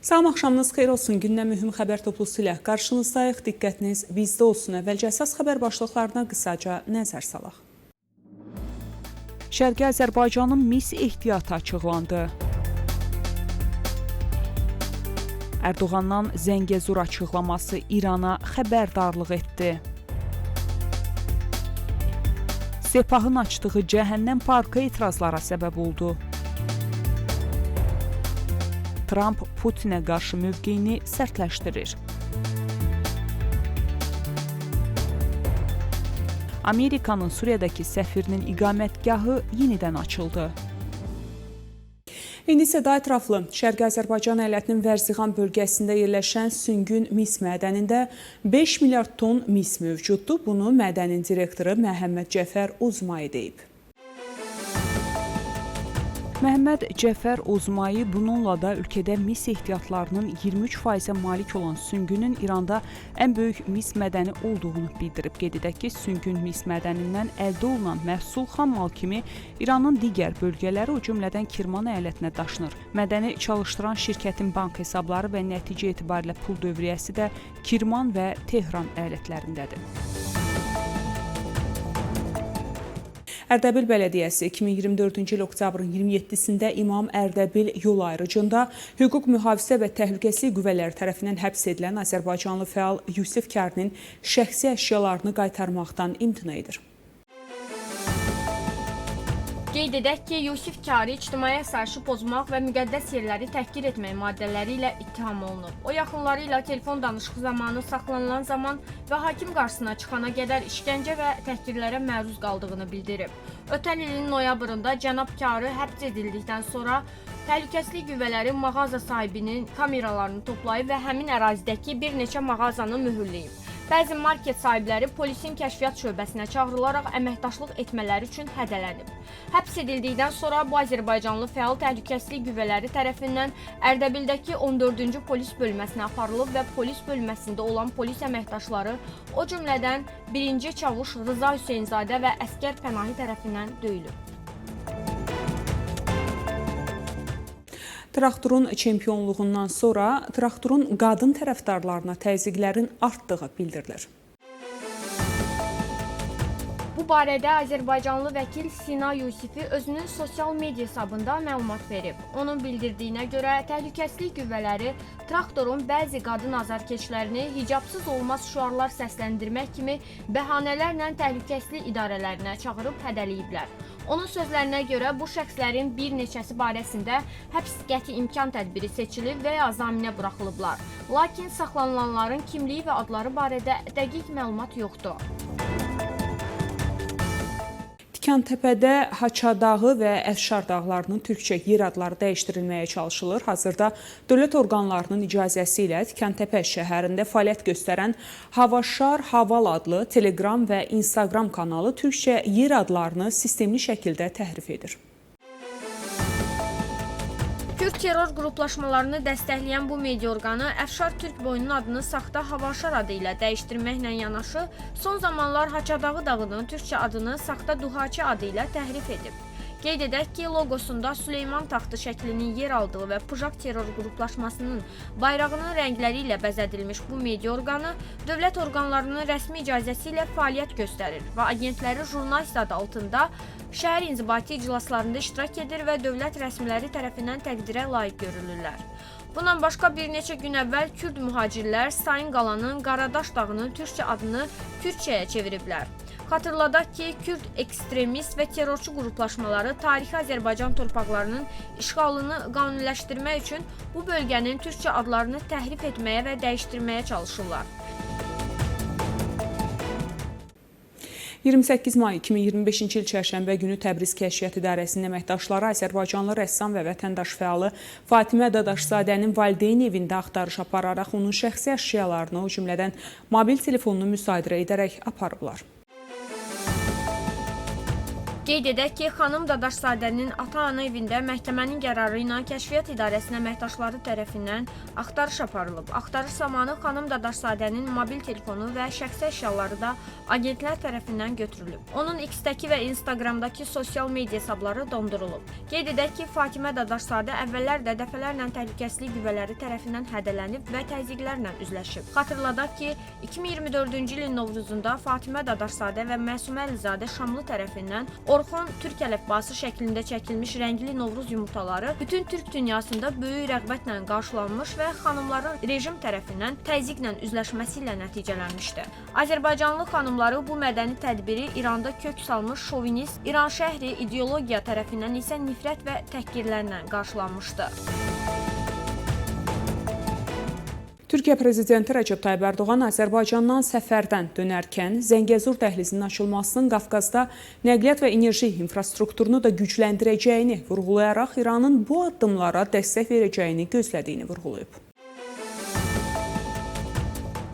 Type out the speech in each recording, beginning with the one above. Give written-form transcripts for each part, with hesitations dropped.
Salam, axşamınız xeyir olsun. Gündən mühüm xəbər toplusu ilə qarşınızdayıq. Diqqətiniz bizdə olsun. Əvvəlcə əsas xəbər başlıqlarına qısaca nəzər salaq. Şərqi Azərbaycanın mis ehtiyatı açıqlandı. Ərdoğandan Zəngəzur açıqlaması İrana xəbərdarlıq etdi. Sepahın açdığı Cəhənnəm parkı etirazlara səbəb oldu. Trump Putinə qarşı mövqeyini sərtləşdirir. Amerikanın Suriyadakı səfirinin iqamətgahı yenidən açıldı. İndi isə daha ətraflı Şərqi Azərbaycan əyalətinin Vərziğan bölgəsində yerləşən Süngün mis mədənində 5 milyard ton mis mövcuddur. Bunu mədənin direktoru Məhəmməd Cəfər Ozmay deyib. Məhəmməd Cəfər Ozmayı bununla da ölkədə mis ehtiyatlarının 23%-ə malik olan Süngünün İranda ən böyük mis mədəni olduğunu bildirib. Qeyd edək ki, Süngün mis mədənindən əldə olunan məhsul xam mal kimi İranın digər bölgələri, o cümlədən Kirman əyalətinə daşınır. Mədəni çalışdıran şirkətin bank hesabları və nəticə etibarilə pul dövriyyəsi də Kirman və Tehran əyalətlərindədir. Ərdəbil Bələdiyyəsi 2024-cü il oktyabrın 27-sində İmam Ərdəbil yol ayrıcında hüquq mühafizə və təhlükəsizlik qüvvələri tərəfindən həbs edilən Azərbaycanlı fəal Yusif Kərinin şəxsi əşyalarını qaytarmaqdan imtina edir. Qeyd edək ki, Yusif Kari ictimai əsayişi pozmaq və müqəddəs yerləri təhqir etmək maddələri ilə ittiham olunub. O, yaxınları ilə telefon danışığı zamanı saxlanılan zaman və hakim qarşısına çıxana qədər işgəncə və təhqirlərə məruz qaldığını bildirib. Ötən ilin noyabrında cənab Kari həbs edildikdən sonra təhlükəsizlik qüvvələri mağaza sahibinin kameralarını toplayıb və həmin ərazidəki bir neçə mağazanı mühürləyib. Bəzi market sahibləri polisin kəşfiyyat şöbəsinə çağırılaraq əməkdaşlıq etmələri üçün hədələnib. Həbs edildikdən sonra bu Azərbaycanlı fəal təhlükəsizlik qüvvələri tərəfindən Ərdəbildəki 14-cü polis bölməsinə aparılıb və polis bölməsində olan polis əməkdaşları, o cümlədən 1-ci çavuş Rıza Hüseynzadə və əsgər Pənahi tərəfindən döyülüb. Traktorun çempionluğundan sonra traktorun qadın tərəfdarlarına təzyiqlərin artdığı bildirilir. Bu barədə Azərbaycanlı vəkil Sina Yusifi özünün sosial media hesabında məlumat verib. Onun bildirdiyinə görə təhlükəsizlik qüvvələri traktorun bəzi qadın azarkeşlərini hicabsız olmaz şüarlar səsləndirmək kimi bəhanələrlə təhlükəsizlik idarələrinə çağırıb hədələyiblər. Onun sözlərinə görə bu şəxslərin bir neçəsi barəsində həbs qəti imkan tədbiri seçilib və ya zaminə buraxılıblar. Lakin saxlanılanların kimliyi və adları barədə dəqiq məlumat yoxdur. Tikantəpədə Haça dağı və Əfşar dağlarının türkçə yer adları dəyişdirilməyə çalışılır. Hazırda dövlət orqanlarının icazəsi ilə Tikantəpə şəhərində fəaliyyət göstərən Havaşar Haval adlı Telegram və Instagram kanalı türkçə yer adlarını sistemli şəkildə təhrif edir. Türk terror qruplaşmalarını dəstəkləyən bu media orqanı Əfşar Türk boyunun adını saxta Havaşar adı ilə dəyişdirməklə yanaşı, son zamanlar Haçadağı dağının türkçə adını saxta Duhaçı adı ilə təhrif edib. Qeyd edək ki, logosunda Süleyman taxtı şəklinin yer aldığı və Pujak terror qruplaşmasının bayrağının rəngləri ilə bəzədilmiş bu media orqanı dövlət orqanlarının rəsmi icazəsi ilə fəaliyyət göstərir və agentləri jurnalist adı altında şəhər inzibati iclaslarında iştirak edir və dövlət rəsmiləri tərəfindən təqdirə layiq görülürlər. Bundan başqa bir neçə gün əvvəl Kürd mühacirlər Sayın Qalanın Qaradaş dağının türkçə adını Kürtçəyə çeviriblər. Xatırladaq ki, Kürd ekstremist və terrorçu qruplaşmaları tarixi Azərbaycan torpaqlarının işğalını qanuniləşdirmək üçün bu bölgənin türkçə adlarını təhrif etməyə və dəyişdirməyə çalışırlar. 28 may 2025-ci il çərşənbə günü Təbriz Kəşfiyyat İdarəsinin əməkdaşları Azərbaycanlı rəssam və vətəndaş fəalı Fatimə Dadaşzadənin valideyn evində axtarış apararaq onun şəxsi əşyalarını, o cümlədən mobil telefonunu müsadirə edərək aparıblar. Qeyd edək ki, xanım Dadaşzadənin ata-ana evində məhkəmənin qərarı ilə Kəşfiyyat İdarəsinin əməkdaşları tərəfindən axtarış aparılıb. Axtarış zamanı xanım Dadaşzadənin mobil telefonu və şəxsi əşyaları da agentlər tərəfindən götürülüb. Onun X-dəki və Instagramdakı sosial media hesabları dondurulub. Qeyd edək ki, Fatimə Dadaşzadə əvvəllər də dəfələrlə təhlükəsizlik qüvvələri tərəfindən hədələnib və təzyiqlərlə üzləşib. Xatırladaq ki, 2024-cü ilin Novruzunda Fatimə Dadaşzadə və Məsumə Əlizadə Şamlı tərəfindən Orxon Türk əlifbası şəklində çəkilmiş rəngli Novruz yumurtaları bütün Türk dünyasında böyük rəğbətlə qarşılanmış və xanımların rejim tərəfindən təzyiqlə üzləşməsi ilə nəticələnmişdi. Azərbaycanlı xanımları bu mədəni tədbiri İranda kök salmış şovinist İran şəhri ideologiya tərəfindən isə nifrət və təhqirlərlə qarşılanmışdı. Türkiyə prezidenti Rəcəb Tayyib Ərdoğan Azərbaycandan səfərdən dönərkən Zəngəzur dəhlizinin açılmasının Qafqazda nəqliyyat və enerji infrastrukturunu da gücləndirəcəyini vurğulayaraq İranın bu addımlara dəstək verəcəyini gözlədiyini vurğulayıb.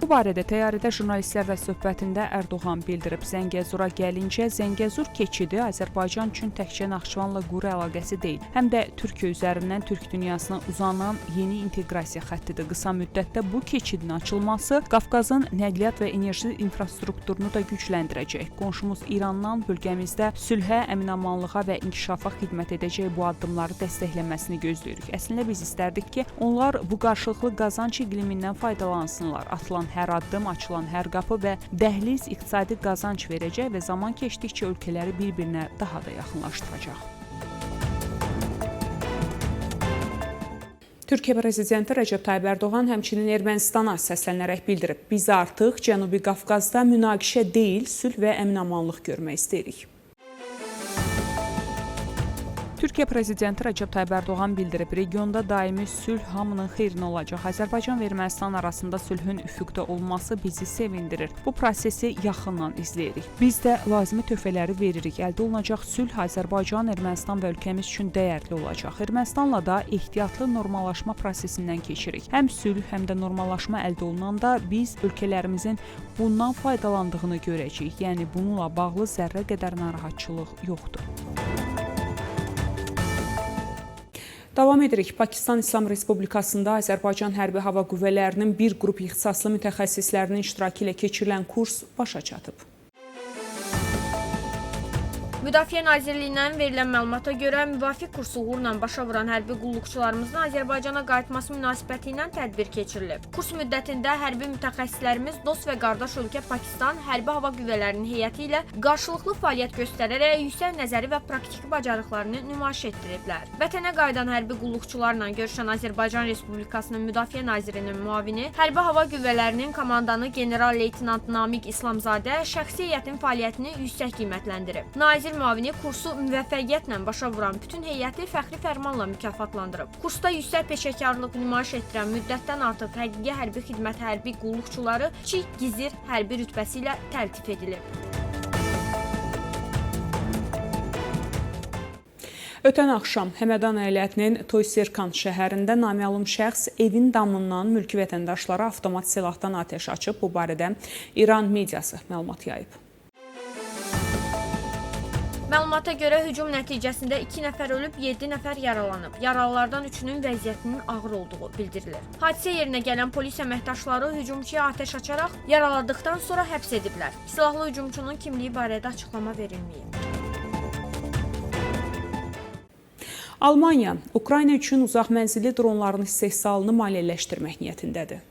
Bu barədə təyyarədə jurnalistlərlə söhbətində Ərdoğan bildirib. Zəngəzura gəlincə, Zəngəzur keçidi Azərbaycan üçün təkcə Naxçıvanla quru əlaqəsi deyil, həm də Türkiyə üzərindən Türk dünyasına uzanan yeni inteqrasiya xəttidir. Qısa müddətdə bu keçidin açılması Qafqazın nəqliyyat və enerji infrastrukturunu da gücləndirəcək. Qonşumuz İrandan bölgəmizdə sülhə, əmin-amanlığa və inkişafa xidmət edəcək bu addımları dəstəkləməsini gözləyirik. Əslində biz istərdik ki, onlar bu qarşılıqlı qazanc iqlimindən faydalansınlar. Atılan hər addım, açılan hər qapı və dəhliz iqtisadi qazanc verəcək və zaman keçdikcə ölkələri bir-birinə daha da yaxınlaşdıracaq. Türkiyə prezidenti Rəcəb Tayyib Ərdoğan həmçinin Ermənistana səslənərək bildirib. Biz artıq Cənubi Qafqazda münaqişə deyil, sülh və əmin-amanlıq görmək istəyirik. Türkiyə prezidenti Rəcəb Tayyib Ərdoğan bildirib, regionda daimi sülh hamının xeyrinə olacaq. Azərbaycan və Ermənistan arasında sülhün üfüqdə olması bizi sevindirir. Bu prosesi yaxından izləyirik. Biz də lazımi töhfələri veririk. Əldə olunacaq sülh Azərbaycan, Ermənistan və ölkəmiz üçün dəyərli olacaq. Ermənistanla da ehtiyatlı normallaşma prosesindən keçirik. Həm sülh, həm də normallaşma əldə olunanda biz ölkələrimizin bundan faydalandığını görəcəyik. Yəni bununla bağlı zərrə qədər narahatçılıq yoxdur. Davam edirik. Pakistan İslam Respublikasında Azərbaycan Hərbi Hava Qüvvələrinin bir qrup ixtisaslı mütəxəssislərinin iştirakı ilə keçirilən kurs başa çatıb. Müdafiə Nazirliyindən verilən məlumata görə müvafiq kursu uğurla başa vuran hərbi qulluqçularımızın Azərbaycana qayıtması münasibəti ilə tədbir keçirilib. Kurs müddətində hərbi mütəxəssislərimiz dost və qardaş ölkə Pakistan Hərbi Hava Qüvvələrinin heyəti ilə qarşılıqlı fəaliyyət göstərərək yüksək nəzəri və praktiki bacarıqlarını nümayiş etdiriblər. Vətənə qayıdan hərbi qulluqçularla görüşən Azərbaycan Respublikasının Müdafiə Nazirinin müavini, Hərbi Hava Qüvvələrinin komandanı general-leytenant Namiq İslamzadə şəxsi heyətin fəaliyyətini yüksək qiymətləndirib. Nazir müavini kursu müvəffəqiyyətlə başa vuran bütün heyəti fəxri fərmanla mükafatlandırıb. Kursda yüksək peşəkarlıq nümayiş etdirən müddətdən artıq həqiqi hərbi xidmət hərbi qulluqçuları kiçik gizir hərbi rütbəsi ilə təltif edilib. Ötən axşam Həmədan əyalətinin Toyserkan şəhərində naməlum şəxs evin damından mülki vətəndaşlara avtomat silahdan atəş açıb. Bu barədə İran mediası məlumat yayıb. Məlumata görə hücum nəticəsində 2 nəfər ölüb, 7 nəfər yaralanıb. Yaralılardan 3-ünün vəziyyətinin ağır olduğu bildirilir. Hadisə yerinə gələn polis əməkdaşları hücumçuya atəş açaraq yaraladıqdan sonra həbs ediblər. Silahlı hücumçunun kimliyi barədə açıqlama verilməyib. Almaniya, Ukrayna üçün uzaq mənzilli dronların istehsalını maliyyələşdirmək niyyətindədir.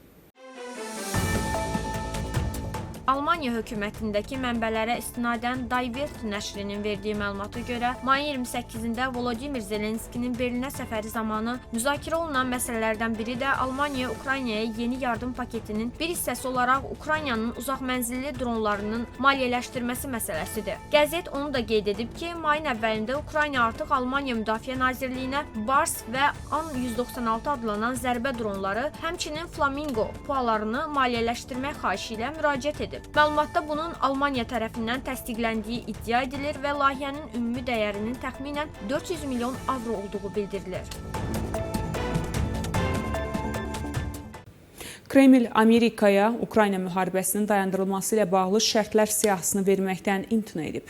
Almaniya hökumətindəki mənbələrə istinadən Die Welt nəşrinin verdiyi məlumata görə, mayın 28-də Volodimir Zelenskinin Berlinə səfəri zamanı müzakirə olunan məsələlərdən biri də Almaniya Ukraynaya yeni yardım paketinin bir hissəsi olaraq Ukraynanın uzaq mənzilli dronlarının maliyyələşdirməsi məsələsidir. Qəzet onu da qeyd edib ki, mayın əvvəlində Ukrayna artıq Almaniya Müdafiə Nazirliyinə Bars və An-196 adlanan zərbə dronları, həmçinin Flamingo pualarını maliyyələşdirmək xahişi ilə müraciət edib. Məlumatda bunun Almaniya tərəfindən təsdiqləndiyi iddia edilir və layihənin ümumi dəyərinin təxminən 400 milyon avro olduğu bildirilir. Kreml Amerikaya Ukrayna müharibəsinin dayandırılması ilə bağlı şərtlər siyahısını verməkdən imtina edib.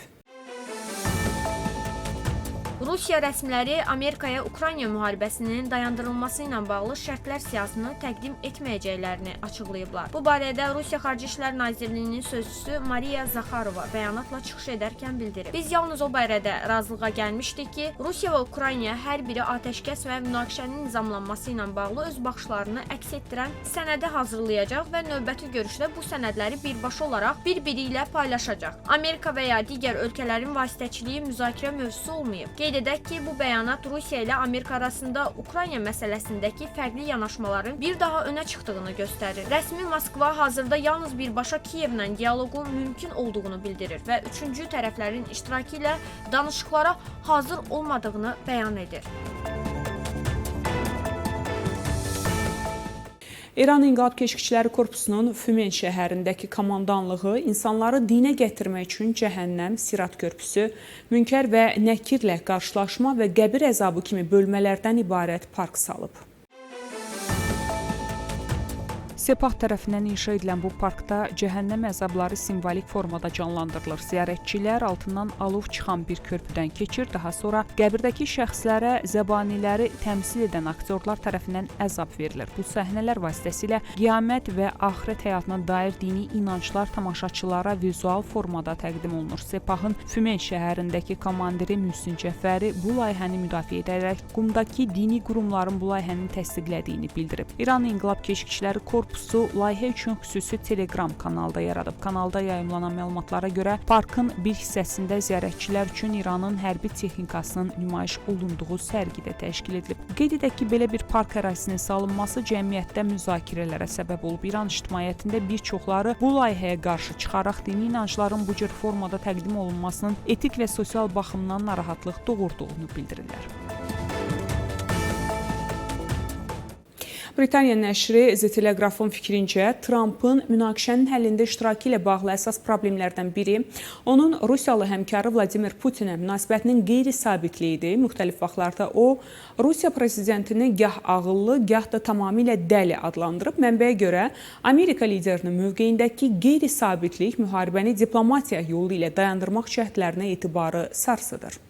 Rusiya rəsmiləri Amerikaya Ukrayna müharibəsinin dayandırılması ilə bağlı şərtlər siyahısını təqdim etməyəcəklərini açıqlayıblar. Bu barədə Rusiya Xarici İşlər Nazirliyinin sözçüsü Mariya Zakharova bəyanatla çıxış edərkən bildirib. Biz yalnız o barədə razılığa gəlmişdik ki, Rusiya və Ukrayna hər biri atəşkəs və münaqişənin nizamlanması ilə bağlı öz baxışlarını əks etdirən sənədi hazırlayacaq və növbəti görüşdə bu sənədləri birbaşa olaraq bir-biri ilə paylaşacaq. Amerika və ya digər ölkələrin vasitəçiliyi müzakirə mövzusu olmayıb. Qeyd edək ki, bu bəyanat Rusiya ilə Amerika arasında Ukrayna məsələsindəki fərqli yanaşmaların bir daha önə çıxdığını göstərir. Rəsmi Moskva hazırda yalnız birbaşa Kiyevlə dialoqun mümkün olduğunu bildirir və üçüncü tərəflərin iştirakı ilə danışıqlara hazır olmadığını bəyan edir. İran İnqilab Keşikçiləri Korpusunun Fümen şəhərindəki komandanlığı insanları dinə gətirmək üçün cəhənnəm, Sirat körpüsü, Münkər və Nəkirlə qarşılaşma və qəbir əzabı kimi bölmələrdən ibarət park salıb. Sepah tərəfindən inşa edilən bu parkda cəhənnəm əzabları simvolik formada canlandırılır. Ziyarətçilər altından alov çıxan bir körpüdən keçir, daha sonra qəbirdəki şəxslərə zəbaniləri təmsil edən aktyorlar tərəfindən əzab verilir. Bu səhnələr vasitəsilə qiyamət və axirət həyatına dair dini inanclar tamaşaçılara vizual formada təqdim olunur. Sepahın Fümen şəhərindəki komandiri Mühsin Cəfəri bu layihəni müdafiə edərək Qumdakı dini qurumların bu layihəni təsdiqlədiyini bildirib. İran İnqilab Keşikçiləri Korpusu layihə üçün xüsusi Telegram kanalda yaradıb. Kanalda yayımlanan məlumatlara görə parkın bir hissəsində ziyarətçilər üçün İranın hərbi texnikasının nümayiş olunduğu sərgi də təşkil edilib. Qeyd edək ki, belə bir park ərazisinin salınması cəmiyyətdə müzakirələrə səbəb olub. İran ictimaiyyətində bir çoxları bu layihəyə qarşı çıxaraq dini inancların bu cür formada təqdim olunmasının etik və sosial baxımdan narahatlıq doğurduğunu bildirirlər. Britaniya nəşri The Telegraph'ın fikrincə, Trumpın münaqişənin həllində iştirakı ilə bağlı əsas problemlərdən biri onun Rusiyalı həmkarı Vladimir Putinə münasibətinin qeyri-sabitliyidir. Müxtəlif vaxtlarda o, Rusiya prezidentini gah ağıllı, gah da tamamilə dəli adlandırıb. Mənbəyə görə, Amerika liderinin mövqeyindəki qeyri-sabitlik müharibəni diplomatiya yolu ilə dayandırmaq cəhdlərinə etibarı sarsıdır.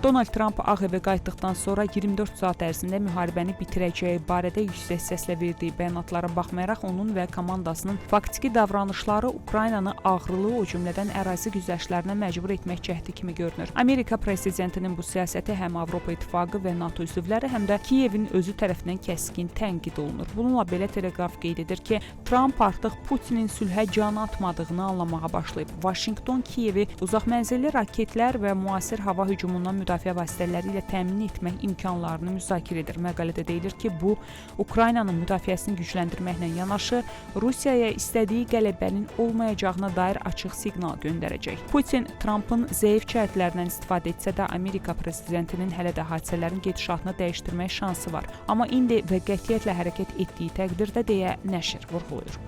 Donald Trump Ağ Evə qayıtdıqdan sonra 24 saat ərzində müharibəni bitirəcəyi barədə yüksək səslə verdiyi bəyanatlara baxmayaraq onun və komandasının faktiki davranışları Ukraynanı ağrılı, o cümlədən ərazi güzəştlərinə məcbur etmək cəhdi kimi görünür. Amerika prezidentinin bu siyasəti həm Avropa İttifaqı və NATO üzvləri, həm də Kiyevin özü tərəfindən kəskin tənqid olunur. Bununla belə Telegraf qeyd edir ki, Trump artıq Putinin sülhə can atmadığını anlamağa başlayıb. Vaşinqton Kiyevi uzaq mənzilli raketlər və müasir hava hücumundan müdafiə vasitələri ilə təmin etmək imkanlarını müzakirə edir. Məqalədə deyilir ki, bu, Ukraynanın müdafiəsini gücləndirməklə yanaşı, Rusiyaya istədiyi qələbənin olmayacağına dair açıq siqnal göndərəcək. Putin, Trumpın zəif cəhətlərindən istifadə etsə də, Amerika prezidentinin hələ də hadisələrin gedişatını dəyişdirmək şansı var. Amma indi və qətiyyətlə hərəkət etdiyi təqdirdə deyə nəşr vurğulayır.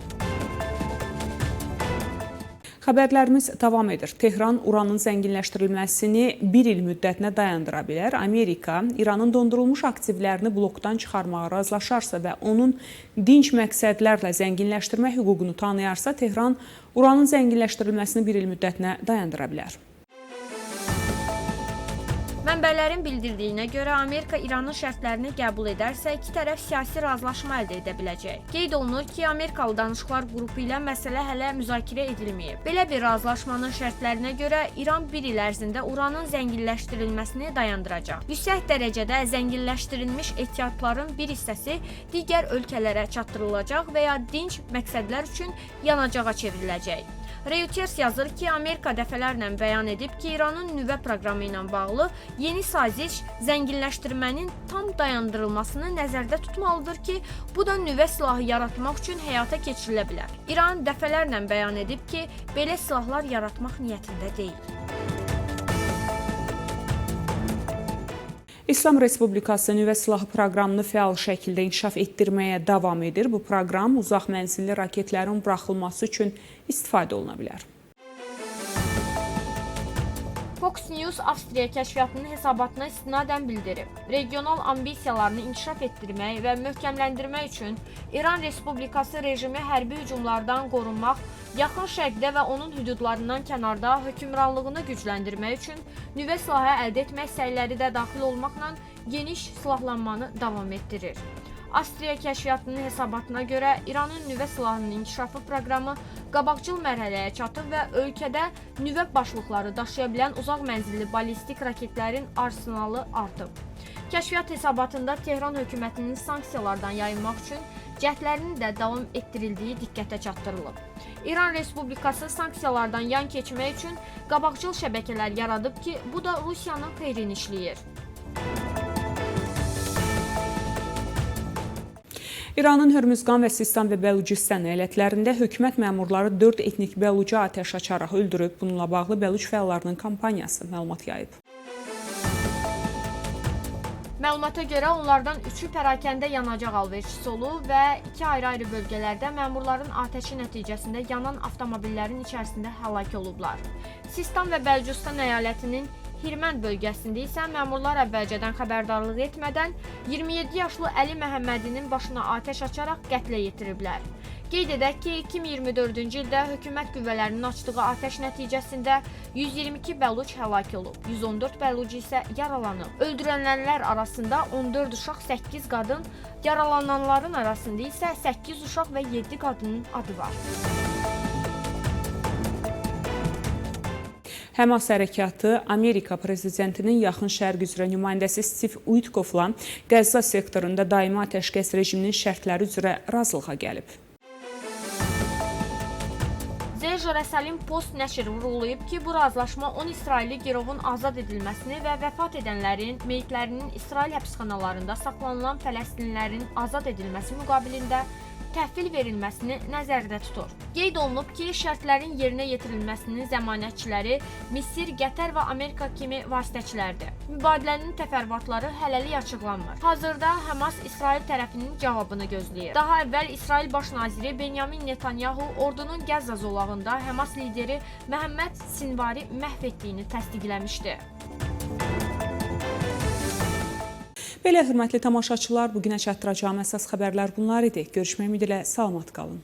Xəbərlərimiz davam edir. Tehran uranın zənginləşdirilməsini bir il müddətinə dayandıra bilər. Amerika İranın dondurulmuş aktivlərini blokdan çıxarmağa razılaşarsa və onun dinc məqsədlərlə zənginləşdirmə hüququnu tanıyarsa, Tehran uranın zənginləşdirilməsini bir il müddətinə dayandıra bilər. Mənbələrin bildirdiyinə görə Amerika İranın şərtlərini qəbul edərsə, iki tərəf siyasi razılaşma əldə edə biləcək. Qeyd olunur ki, Amerikalı danışıqlar qrupu ilə məsələ hələ müzakirə edilməyib. Belə bir razılaşmanın şərtlərinə görə İran bir il ərzində uranın zənginləşdirilməsini dayandıracaq. Yüksək dərəcədə zənginləşdirilmiş ehtiyatların bir hissəsi digər ölkələrə çatdırılacaq və ya dinc məqsədlər üçün yanacağa çevriləcək. Reuters yazır ki, Amerika dəfələrlə bəyan edib ki, İranın nüvə proqramı ilə bağlı yeni saziş zənginləşdirmənin tam dayandırılmasını nəzərdə tutmalıdır ki, bu da nüvə silahı yaratmaq üçün həyata keçirilə bilər. İran dəfələrlə bəyan edib ki, belə silahlar yaratmaq niyyətində deyil. İslam Respublikası nüvə silahı proqramını fəal şəkildə inkişaf etdirməyə davam edir. Bu proqram uzaq mənzilli raketlərin buraxılması üçün istifadə oluna bilər. Fox News Avstriya kəşfiyyatının hesabatına istinadən bildirib. Regional ambisiyalarını inkişaf etdirmək və möhkəmləndirmək üçün İran Respublikası rejimi hərbi hücumlardan qorunmaq, Yaxın Şərqdə və onun hüdudlarından kənarda hökmranlığını gücləndirmək üçün nüvə silahı əldə etmək səyləri də daxil olmaqla geniş silahlanmanı davam etdirir. Avstriya kəşfiyyatının hesabatına görə İranın nüvə silahının inkişafı proqramı qabaqcıl mərhələyə çatıb və ölkədə nüvə başlıqları daşıya bilən uzaq mənzilli ballistik raketlərin arsenalı artıb. Kəşfiyyat hesabatında Tehran hökumətinin sanksiyalardan yayınmaq üçün cəhdlərinin də davam etdirildiyi diqqətə çatdırılıb. İran Respublikası sanksiyalardan yan keçmək üçün qabaqcıl şəbəkələr yaradıb ki, bu da Rusiyanın xeyrini işləyir. İranın Hörmüzqan və Sistan və Bəlucistan əyalətlərində hökumət məmurları 4 etnik Bəlucu atəş açaraq öldürüb. Bununla bağlı Bəluc fəallarının kampaniyası məlumat yayıb. Məlumata görə onlardan 3-ü pərakəndə yanacaq alverçisi olub və 2 ayrı-ayrı bölgələrdə məmurların atəşi nəticəsində yanan avtomobillərin içərisində həlak olublar. Sistan və Bəlucistan əyalətinin Hirmənd bölgəsində isə məmurlar əvvəlcədən xəbərdarlıq etmədən 27 yaşlı Əli Məhəmmədinin başına atəş açaraq qətlə yetiriblər. Qeyd edək ki, 2024-cü ildə hökumət qüvvələrinin açdığı atəş nəticəsində 122 Bəluc həlak olub, 114 Bəluc isə yaralanıb. Öldürülənlər arasında 14 uşaq, 8 qadın, yaralananların arasında isə 8 uşaq və 7 qadının adı var. Həmas hərəkatı Amerika prezidentinin Yaxın Şərq üzrə nümayəndəsi Steve Witkoffla Qəzza sektorunda daimi atəşkəs rejiminin şərtləri üzrə razılığa gəlib. Jerusalem Post nəşr vurğulayıb ki, bu razılaşma 10 İsrailli girovun azad edilməsini və vəfat edənlərin meyitlərinin İsrail həbsxanalarında saxlanılan fələstinlilərin azad edilməsi müqabilində təhvil verilməsini nəzərdə tutur. Qeyd olunub ki, şərtlərin yerinə yetirilməsinin zəmanətçiləri Misir, Qətər və Amerika kimi vasitəçilərdir. Mübadilənin təfərrüatları hələlik açıqlanmır. Hazırda Həmas İsrail tərəfinin cavabını gözləyir. Daha əvvəl İsrail Baş naziri Benyamin Netanyahu ordunun Qəzza zolağında Həmas lideri Məhəmməd Sinvari məhv etdiyini təsdiqləmişdi. Belə hörmətli tamaşaçılar, bugünə çatdıracağım əsas xəbərlər bunlar idi. Görüşmək ümidi ilə salamat qalın.